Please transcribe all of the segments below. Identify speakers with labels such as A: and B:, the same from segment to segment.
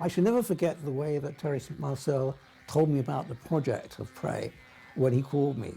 A: I should never forget the way that Terry Marcel told me about the project of Prey when he called me.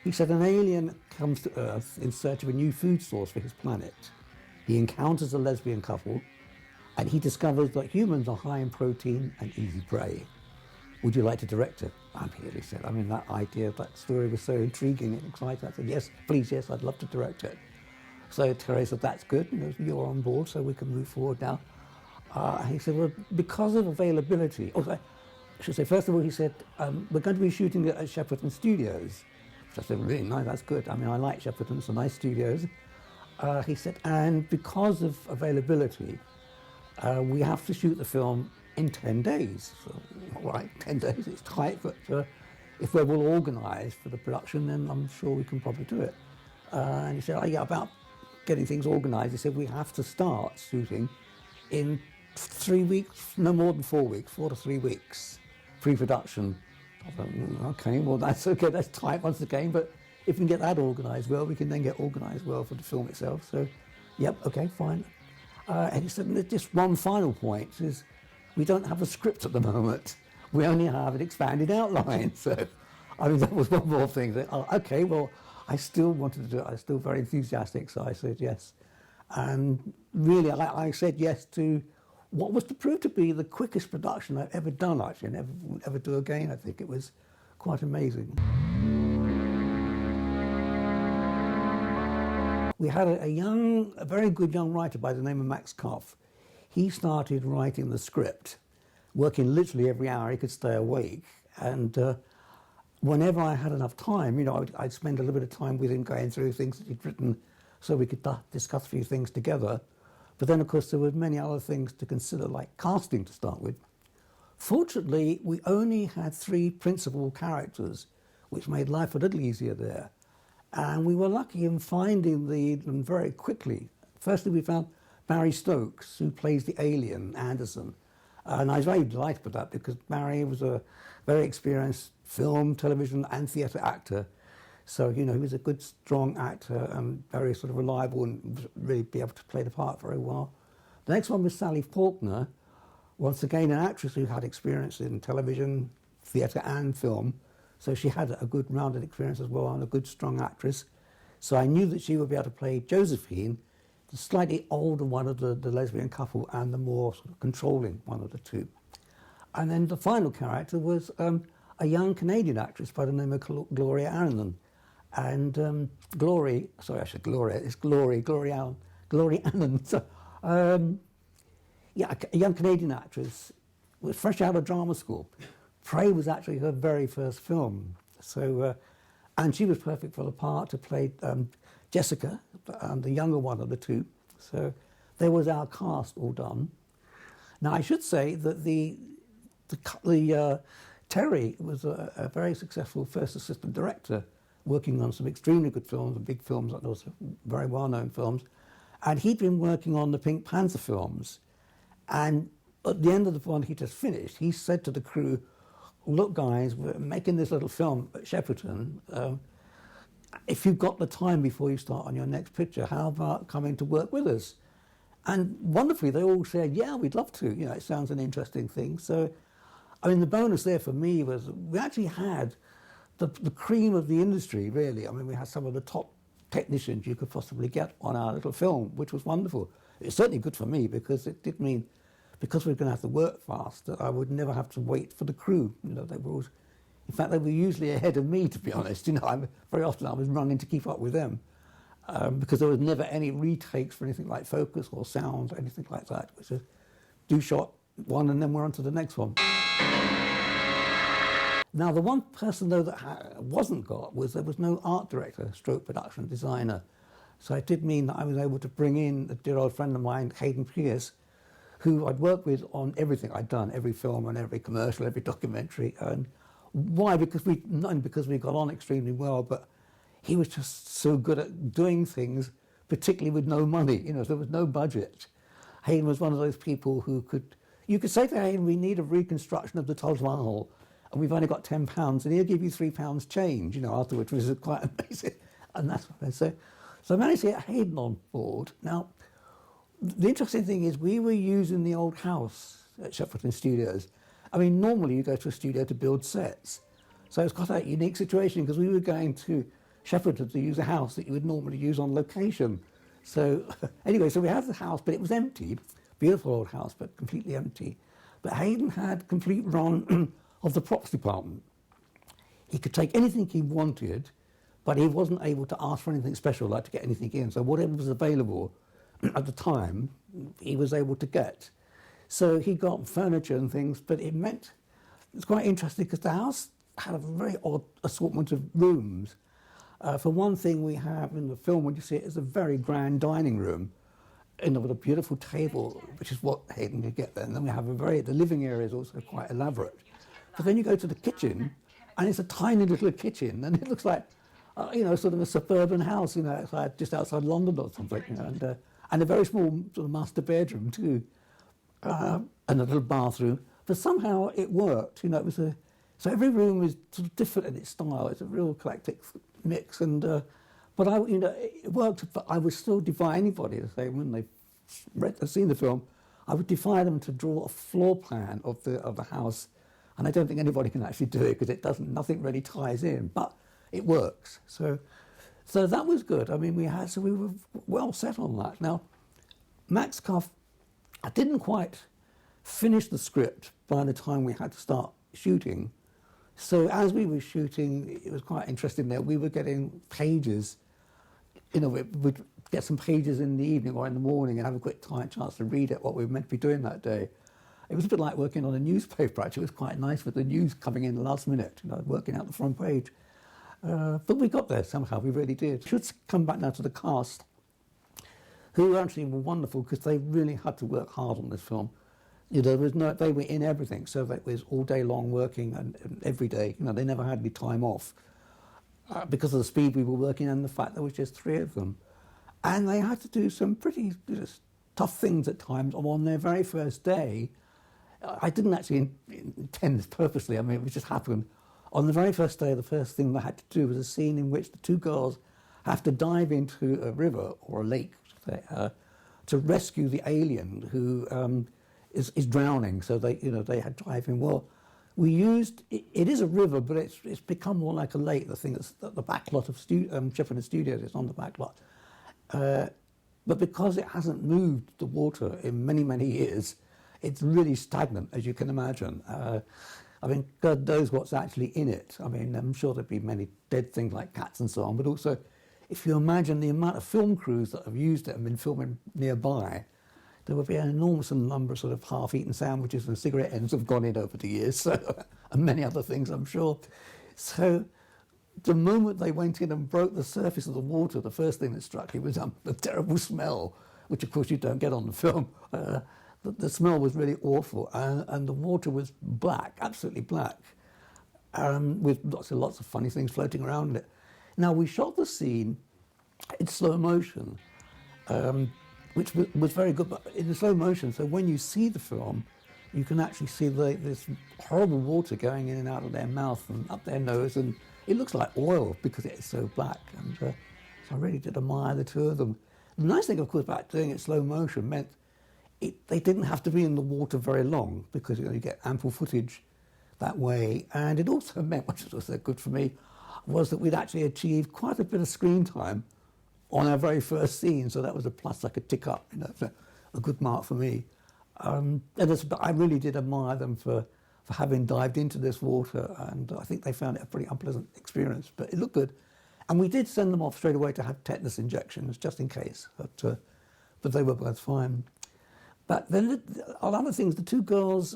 A: He said an alien comes to Earth in search of a new food source for his planet. He encounters a lesbian couple and he discovers that humans are high in protein and easy prey. Would you like to direct it? I'm here, he said. I mean, that idea, that story was so intriguing and exciting. I said, yes, please, yes, I'd love to direct it. So Terry said, that's good, you're on board, so we can move forward now. He said, well, because of availability, I should say, first of all, he said, we're going to be shooting it at Shepperton Studios. Which I said, really nice, that's good. I mean, I like Shepperton, it's a nice studios. He said, and because of availability, we have to shoot the film in 10 days. So, all right, 10 days, it's tight, but if we're well organised for the production, then I'm sure we can probably do it. And he said, oh, yeah, about getting things organised, he said, we have to start shooting in 3 weeks, no more than 4 weeks, 4 to 3 weeks, pre-production. I thought, okay, well, that's okay, that's tight once again, but if we can get that organised well, we can then get organised well for the film itself. So, yep, okay, fine. And he said, there's just one final point, is we don't have a script at the moment. We only have an expanded outline. So, I mean, that was one more thing. That, okay, well, I still wanted to do it. I was still very enthusiastic, so I said yes. And really, I said yes to what was to prove to be the quickest production I've ever done, actually, and ever do again. I think it was quite amazing. We had a very good young writer by the name of Max Koff. He started writing the script, working literally every hour he could stay awake. And whenever I had enough time, I'd spend a little bit of time with him going through things that he'd written so we could discuss a few things together. But then, of course, there were many other things to consider, like casting to start with. Fortunately, we only had 3 principal characters, which made life a little easier there. And we were lucky in finding them very quickly. Firstly, we found Barry Stokes, who plays the alien, Anderson. And I was very delighted with that because Barry was a very experienced film, television and theatre actor. So, he was a good, strong actor and very sort of reliable and really be able to play the part very well. The next one was Sally Faulkner, once again an actress who had experience in television, theatre and film. So she had a good rounded experience as well and a good, strong actress. So I knew that she would be able to play Josephine, the slightly older one of the lesbian couple and the more sort of controlling one of the two. And then the final character was a young Canadian actress by the name of Gloria Annan. And Glory Annan. So, a young Canadian actress was fresh out of drama school. Prey was actually her very first film. So, and she was perfect for the part to play Jessica, the younger one of the two. So there was our cast all done. Now I should say that Terry was a very successful first assistant director, working on some extremely good films, big films, like those very well-known films. And he'd been working on the Pink Panther films. And at the end of the one he just finished, he said to the crew, look guys, we're making this little film at Shepperton. If you've got the time before you start on your next picture, how about coming to work with us? And wonderfully, they all said, yeah, we'd love to. It sounds an interesting thing. So, I mean, the bonus there for me was we actually had the cream of the industry, really. I mean, we had some of the top technicians you could possibly get on our little film, which was wonderful. It was certainly good for me because it did mean, because we were going to have to work fast, that I would never have to wait for the crew. They were always, in fact, they were usually ahead of me, to be honest. Very often I was running to keep up with them because there was never any retakes for anything like focus or sound or anything like that. It was just do shot one and then we're on to the next one. Now, the one person, though, that wasn't got was there was no art director, stroke production designer. So it did mean that I was able to bring in a dear old friend of mine, Hayden Pierce, who I'd worked with on everything I'd done, every film and every commercial, every documentary. And why? Not only because we got on extremely well, but he was just so good at doing things, particularly with no money. There was no budget. Hayden was one of those people who you could say to Hayden, we need a reconstruction of the Taj Mahal, and we've only got £10, and he'll give you £3 change, afterwards, which is quite amazing. And that's what I say. So I managed to get Hayden on board. Now, the interesting thing is we were using the old house at Shepperton Studios. I mean, normally you go to a studio to build sets. So it's quite a unique situation because we were going to Shepperton to use a house that you would normally use on location. So anyway, so we have the house, but it was empty. Beautiful old house, but completely empty. But Hayden had complete run of the props department. He could take anything he wanted, but he wasn't able to ask for anything special, like to get anything in. So whatever was available at the time, he was able to get. So he got furniture and things, but it meant, it's quite interesting because the house had a very odd assortment of rooms. For one thing, we have in the film, when you see it, is a very grand dining room, with a beautiful table, which is what Hayden could get there. And then we have the living area is also quite elaborate. But then you go to the kitchen, and it's a tiny little kitchen, and it looks like, sort of a suburban house, it's like just outside London or something, and a very small sort of master bedroom too, and a little bathroom. But somehow it worked, it was so every room is sort of different in its style. It's a real eclectic mix, and but it worked. But I would still defy anybody to say when they've seen the film, I would defy them to draw a floor plan of the house, and I don't think anybody can actually do it because nothing really ties in, but it works. So that was good. I mean, we were well set on that. Now, Max Cuff, I didn't quite finish the script by the time we had to start shooting. So as we were shooting, it was quite interesting that we were getting pages, we'd get some pages in the evening or in the morning and have a quick chance to read it, what we were meant to be doing that day. It was a bit like working on a newspaper, actually. It was quite nice with the news coming in the last minute, working out the front page. But we got there somehow, we really did. Should come back now to the cast, who actually were wonderful because they really had to work hard on this film. They were in everything, so it was all day long working and every day. They never had any time off because of the speed we were working and the fact there was just 3 of them. And they had to do some pretty tough things at times. On their very first day, I didn't actually intend this purposely. I mean, it just happened. On the very first day, the first thing they had to do was a scene in which the 2 girls have to dive into a river or a lake to rescue the alien who is drowning. So they had to dive in. Well, we used it is a river, but it's become more like a lake. The thing that's the back lot of Shepperton Studios. It's on the back lot, but because it hasn't moved the water in many years, it's really stagnant, as you can imagine. I mean, God knows what's actually in it. I mean, I'm sure there'd be many dead things like cats and so on, but also, if you imagine the amount of film crews that have used it and been filming nearby, there would be an enormous number of sort of half-eaten sandwiches and cigarette ends have gone in over the years, so, and many other things, I'm sure. So the moment they went in and broke the surface of the water, the first thing that struck me was the terrible smell, which of course you don't get on the film. The smell was really awful, and the water was black, absolutely black, with lots of funny things floating around in it. Now, we shot the scene in slow motion, which was very good, but in the slow motion, so when you see the film, you can actually see this horrible water going in and out of their mouth and up their nose, and it looks like oil because it is so black, and so I really did admire the 2 of them. The nice thing, of course, about doing it slow motion meant they didn't have to be in the water very long because you get ample footage that way. And it also meant, which was also good for me, was that we'd actually achieved quite a bit of screen time on our very first scene. So that was a plus I could tick up, a good mark for me. And I really did admire them for having dived into this water, and I think they found it a pretty unpleasant experience, but it looked good. And we did send them off straight away to have tetanus injections, just in case, but they were both fine. But then, on other things, the 2 girls,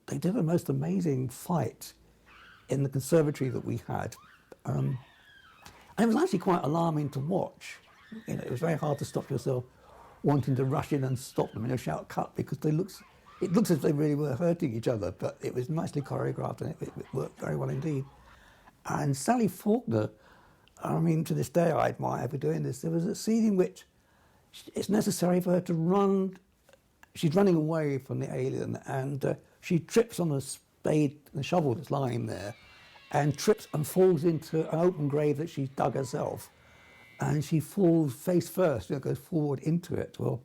A: they did a most amazing fight in the conservatory that we had. And it was actually quite alarming to watch. It was very hard to stop yourself wanting to rush in and stop them, shout cut, because it looks as if they really were hurting each other, but it was nicely choreographed and it worked very well indeed. And Sally Faulkner, I mean, to this day I admire for doing this. There was a scene in which it's necessary for her to run. She's running away from the alien, and she trips on a spade and a shovel that's lying there, and trips and falls into an open grave that she's dug herself. And she falls face first, goes forward into it. Well,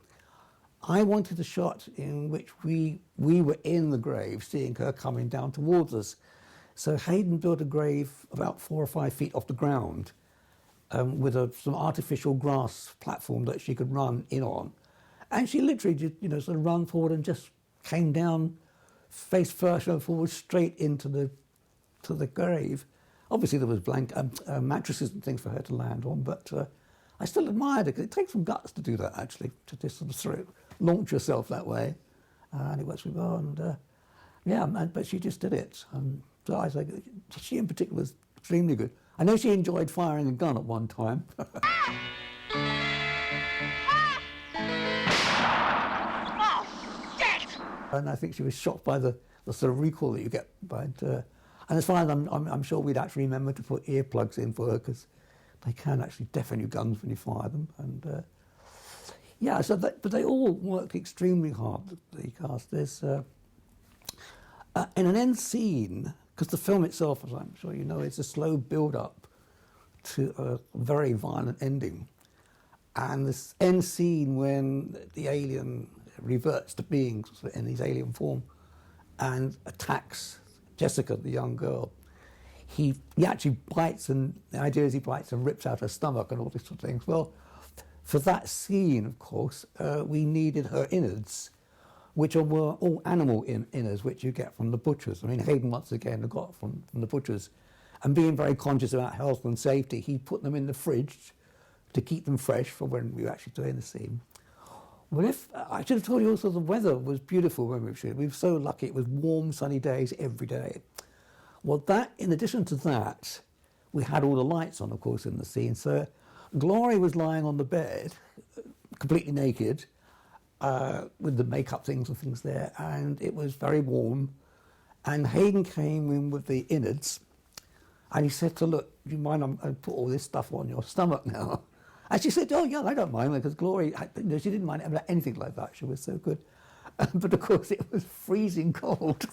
A: I wanted a shot in which we were in the grave, seeing her coming down towards us. So Hayden built a grave about 4 or 5 feet off the ground, with some artificial grass platform that she could run in on. And she literally just, sort of run forward and just came down face first and forward straight into the grave. Obviously there was mattresses and things for her to land on, but I still admired it, because it takes some guts to do that, actually, to just sort of launch yourself that way. And it works really well, and but she just did it. So I think she in particular was extremely good. I know she enjoyed firing a gun at one time. And I think she was shocked by the sort of recall that you get. And as far as I'm sure we'd actually remember to put earplugs in for her, because they can actually deafen your guns when you fire them. And yeah, but they all work extremely hard, the cast. There's in an end scene, because the film itself, as I'm sure you know, is a slow build-up to a very violent ending. And this end scene when the alien reverts to being in his alien form and attacks Jessica, the young girl, he actually bites, and the idea is he bites and rips out her stomach and all these sort of things. Well, for that scene, of course, we needed her innards, which were all animal innards, which you get from the butchers. I mean, Hayden, once again, got from the butchers. And being very conscious about health and safety, he put them in the fridge to keep them fresh for when we were actually doing the scene. Well, I should have told you also the weather was beautiful when we were shooting. We were so lucky. It was warm, sunny days every day. Well, in addition to that, we had all the lights on, of course, in the scene. So Glory was lying on the bed, completely naked, with the makeup things and things there, and it was very warm. And Hayden came in with the innards, and he said to her, "Look, do you mind I put all this stuff on your stomach now?" And she said, "Oh, yeah, I don't mind," because Glory, she didn't mind anything like that. She was so good. But of course, it was freezing cold.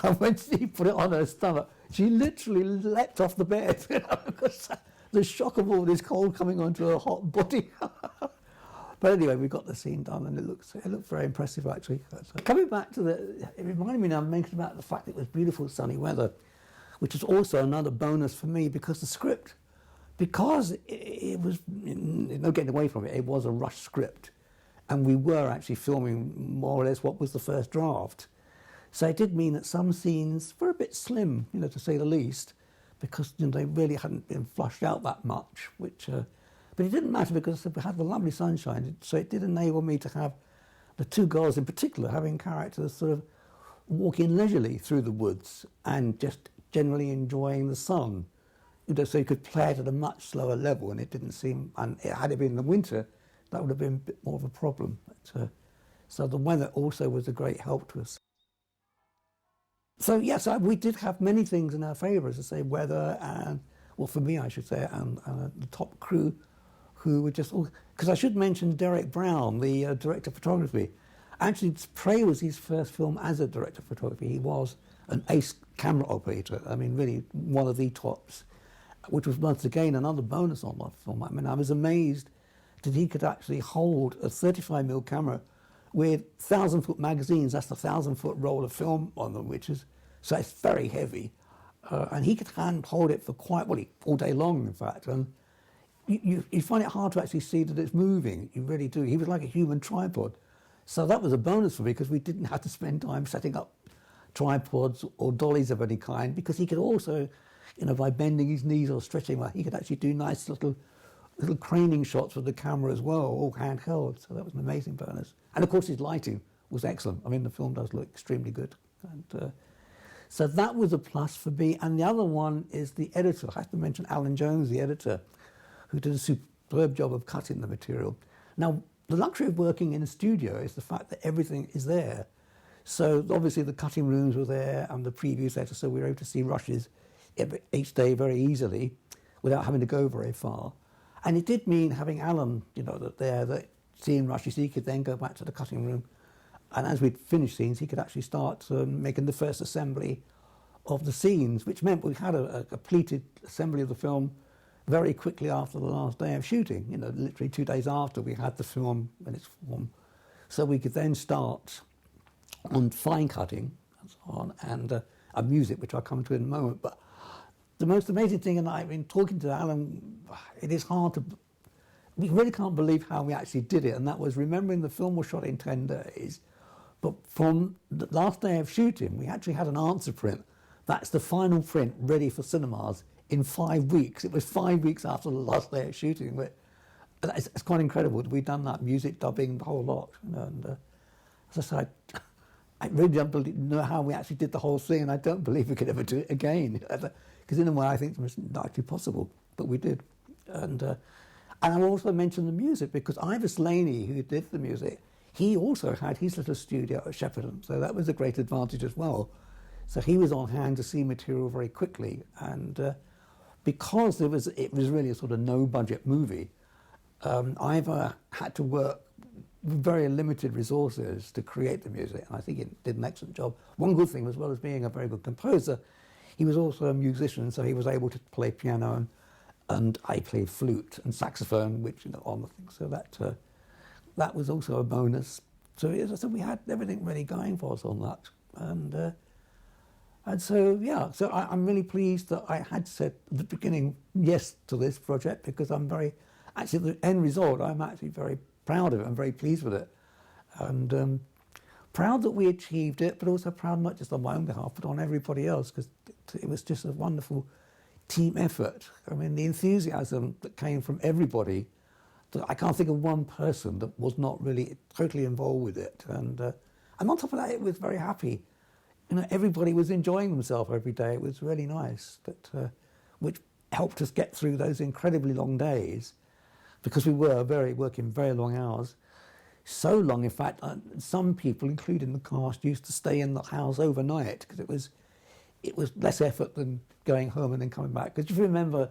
A: And when she put it on her stomach, she literally leapt off the bed, because the shock of all this cold coming onto her hot body. But anyway, we got the scene done, and it looked very impressive, actually. Coming back to it reminded me now, I mentioned about the fact that it was beautiful sunny weather, which is also another bonus for me, because the script, because it was, no getting away from it, it was a rush script. And we were actually filming more or less what was the first draft. So it did mean that some scenes were a bit slim, to say the least, because they really hadn't been flushed out that much. But it didn't matter, because we had the lovely sunshine, so it did enable me to have the two girls in particular having characters sort of walking leisurely through the woods and just generally enjoying the sun. So you could play it at a much slower level, and it didn't seem, and had it been in the winter, that would have been a bit more of a problem. But, so the weather also was a great help to us. So yes, we did have many things in our favour, as I say, weather and, well, for me I should say, and the top crew, who were just all, because I should mention Derek Brown, the director of photography. Actually, Prey was his first film as a director of photography. He was an ace camera operator. I mean, really one of the tops, which was once again another bonus on that film. I mean, I was amazed that he could actually hold a 35mm camera with 1,000-foot magazines. That's the 1,000-foot roll of film on them, so it's very heavy. And he could hold it for all day long, in fact. And you find it hard to actually see that it's moving. You really do. He was like a human tripod. So that was a bonus for me, because we didn't have to spend time setting up tripods or dollies of any kind, because he could also, by bending his knees or stretching, he could actually do nice little craning shots with the camera as well, all handheld. So that was an amazing bonus. And of course his lighting was excellent. I mean, the film does look extremely good. And so that was a plus for me. And the other one is the editor. I have to mention Alan Jones, the editor, who did a superb job of cutting the material. Now, the luxury of working in a studio is the fact that everything is there. So obviously the cutting rooms were there and the previews there, so we were able to see rushes each day very easily without having to go very far. And it did mean having Alan, that seeing rushes, he could then go back to the cutting room. And as we'd finished scenes, he could actually start making the first assembly of the scenes, which meant we had a completed assembly of the film very quickly after the last day of shooting. Literally 2 days after we had the film in its form. so we could then start on fine cutting and so on, and music, which I'll come to in a moment. But the most amazing thing, and I've been talking to Alan, it is hard to, we really can't believe how we actually did it, and that was remembering the film was shot in 10 days, but from the last day of shooting, we actually had an answer print. That's the final print ready for cinemas in 5 weeks. It was 5 weeks after the last day of shooting. But it's quite incredible that we've done that, music, dubbing, the whole lot. You know, and as I said, I really don't know how we actually did the whole thing, and I don't believe we could ever do it again. Because in a way, I think it was not actually possible, but we did. And I also mentioned the music, because Ivor Slaney, who did the music, he also had his little studio at Shepperton, so that was a great advantage as well. So he was on hand to see material very quickly, and because it was really a sort of no-budget movie, Ivor had to work with very limited resources to create the music, and I think he did an excellent job. One good thing, as well as being a very good composer, he was also a musician, so he was able to play piano, and I played flute and saxophone, which, you know, on the thing. So that was also a bonus. So we had everything really going for us on that, and so yeah. So I'm really pleased that I had said at the beginning yes to this project, because actually the end result, I'm actually very proud of it. I'm very pleased with it, and proud that we achieved it, but also proud not just on my own behalf, but on everybody else, because it was just a wonderful team effort. I mean, the enthusiasm that came from everybody, I can't think of one person that was not really totally involved with it. And on top of that, it was very happy. You know, everybody was enjoying themselves every day. It was really nice, which helped us get through those incredibly long days, because we were working very long hours. So long, in fact, some people, including the cast, used to stay in the house overnight, because it was less effort than going home and then coming back. Because if you remember,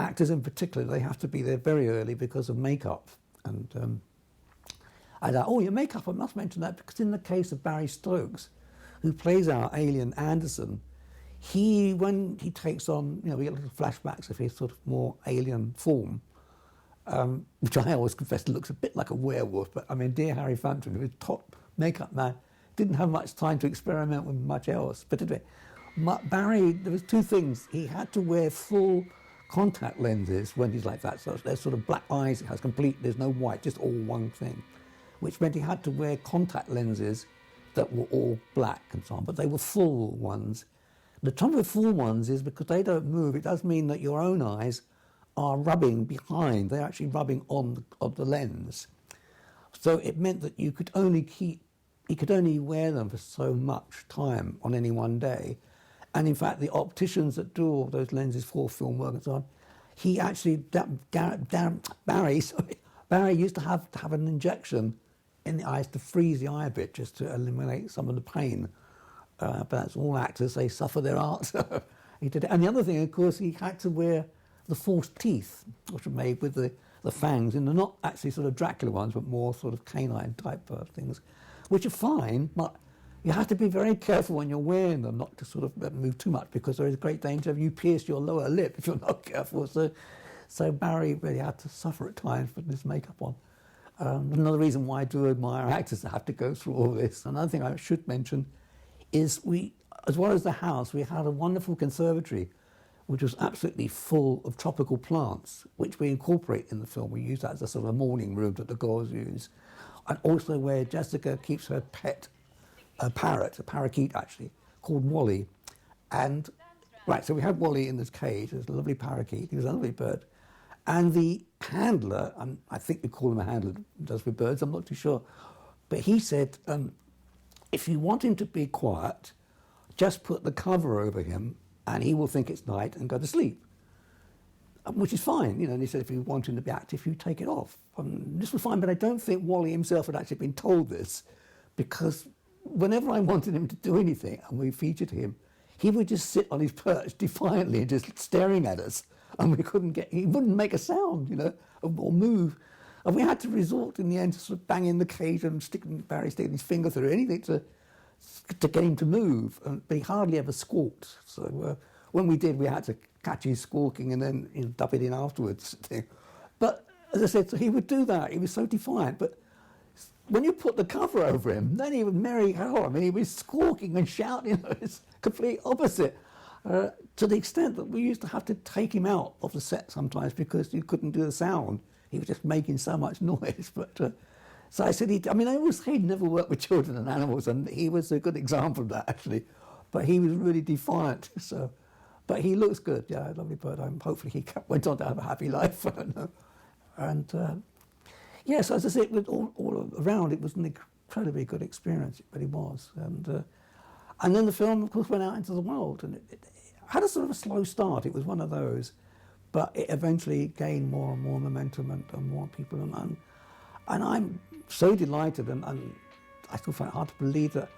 A: actors in particular, they have to be there very early because of makeup. And your makeup, I must mention that, because in the case of Barry Stokes, who plays our alien Anderson, when he takes on, you know, we get little flashbacks of his sort of more alien form, which I always confess looks a bit like a werewolf, but I mean, dear Harry Frampton, who was top makeup man, didn't have much time to experiment with much else. But anyway, Barry, there was two things. He had to wear full contact lenses when he's like that. So there's sort of black eyes, it has there's no white, just all one thing, which meant he had to wear contact lenses that were all black and so on, but they were full ones. The trouble with full ones is because they don't move, it does mean that your own eyes are rubbing behind, they're actually rubbing on the lens. So it meant that you could only wear them for so much time on any one day. And in fact, the opticians that do all those lenses for film work and so on, he actually, Barry used to have an injection in the eyes to freeze the eye a bit, just to eliminate some of the pain. But that's all actors, they suffer their art. So he did it. And the other thing, of course, he had to wear the false teeth, which were made with the fangs, and they're not actually sort of Dracula ones, but more sort of canine type things, which are fine, but you have to be very careful when you're wearing them, not to sort of move too much, because there is great danger of you pierce your lower lip if you're not careful. So Barry really had to suffer at times with this makeup on. Another reason why I do admire actors that have to go through all this. Another thing I should mention is as well as the house, we had a wonderful conservatory which was absolutely full of tropical plants, which we incorporate in the film. We use that as a sort of morning room that the girls use. And also where Jessica keeps her pet, a parakeet actually, called Wally. And, right, so we had Wally in this cage, this lovely parakeet, he was a lovely bird. And the handler, I think we call him a handler, does with birds, I'm not too sure, but he said, if you want him to be quiet, just put the cover over him and he will think it's night and go to sleep, which is fine, you know. And he said, if you want him to be active, you take it off. This was fine, but I don't think Wally himself had actually been told this, because whenever I wanted him to do anything and we featured him, he would just sit on his perch defiantly and just staring at us, and he wouldn't make a sound, you know, or move. And we had to resort in the end to sort of banging the cage and Barry sticking his finger through anything to get him to move. But he hardly ever squawked. So when we did, we had to catch his squawking and then dub it in afterwards. But as I said, so he would do that. He was so defiant. But when you put the cover over him, then he was merry hell. I mean, he was squawking and shouting. You know, it's complete opposite. To the extent that we used to have to take him out of the set sometimes because you couldn't do the sound. He was just making so much noise. But so I said, I always say he'd never worked with children and animals, and he was a good example of that, actually. But he was really defiant. So, but he looks good. Yeah, lovely bird. Hopefully he went on to have a happy life. I don't know. And yes, as I said, all around, it was an incredibly good experience. It really was. And then the film, of course, went out into the world, and it had a sort of a slow start. It was one of those, but it eventually gained more and more momentum and more people. And I'm so delighted, and I still find it hard to believe that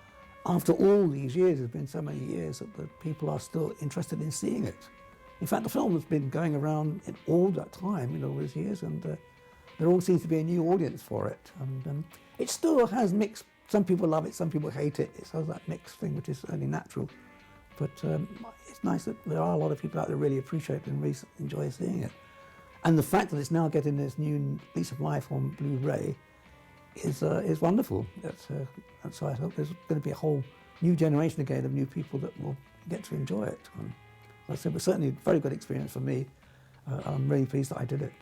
A: after all these years, it's been so many years, that the people are still interested in seeing it. In fact, the film has been going around in all that time, all these years, and there all seems to be a new audience for it. And it still has mixed, some people love it, some people hate it. It has that mixed thing, which is only natural. But it's nice that there are a lot of people out there who really appreciate it and really enjoy seeing it. And the fact that it's now getting this new lease of life on Blu-ray is wonderful. And so I hope there's going to be a whole new generation again of new people that will get to enjoy it. Like I said, it was certainly a very good experience for me. I'm really pleased that I did it.